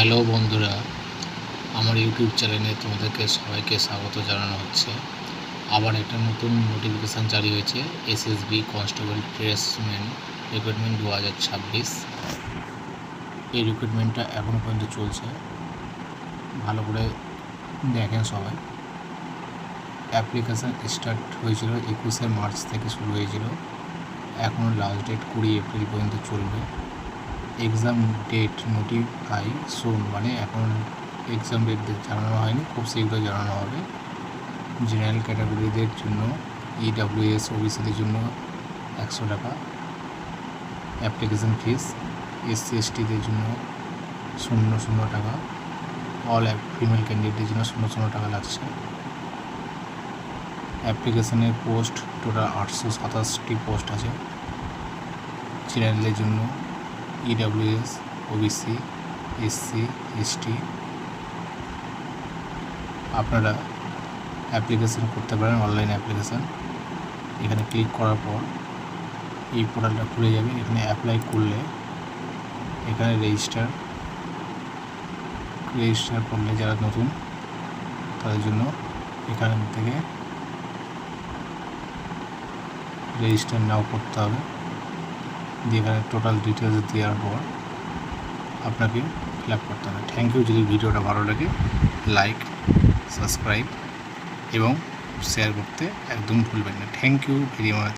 Hello বন্ধুরা, আমার YouTube চ্যানেলে তোমাদেরকে সবাইকে স্বাগত জানানো হচ্ছে। আবার একটা নতুন নোটিফিকেশান জারি হয়েছে, এসএসবি কনস্টেবল ট্রেসম্যান রিক্রুটমেন্ট 2026। এই রিক্রুটমেন্টটা এখনও পর্যন্ত চলছে, ভালো করে দেখেন সবাই। অ্যাপ্লিকেশান স্টার্ট হয়েছিল 21শে মার্চ থেকে শুরু হয়েছিল, এখনও লাস্ট ডেট 20 এপ্রিল পর্যন্ত চলবে। এক্সাম ডেট নোটিফাই সুন, মানে এখন এক্সাম ডেট জানানো হয়নি, খুব শীঘ্রই জানানো হবে। জেনারেল ক্যাটাগরিদের জন্য ইডাব্লিউএস ওবিসিদের জন্য 100 টাকা অ্যাপ্লিকেশান ফিস, এসসি এসটিদের জন্য 0 টাকা, অল ফিমেল ক্যান্ডিডেটদের জন্য 0 টাকা লাগছে। অ্যাপ্লিকেশানের পোস্ট টোটাল 827টি পোস্ট আছে। জেনারেলের জন্য ইডাব্লিউএস ওবিসি এসসি এসটি আপনারা অ্যাপ্লিকেশান করতে পারেন, অনলাইন অ্যাপ্লিকেশান। এখানে ক্লিক করার পর এই পোর্টালটা খুলে যাবে। এখানে অ্যাপ্লাই করলে এখানে রেজিস্টার করলে যারা নতুন তাদের জন্য এখান থেকে রেজিস্টার নাও করতে হবে। দিয়ে এখানে টোটাল ডিটেলস দেওয়ার পর আপনাকে ফিল আপ করতে হবে। Thank you. যদি ভিডিওটা ভালো লাগে লাইক, সাবস্ক্রাইব এবং শেয়ার করতে একদম ভুলবেন না। Thank you very much.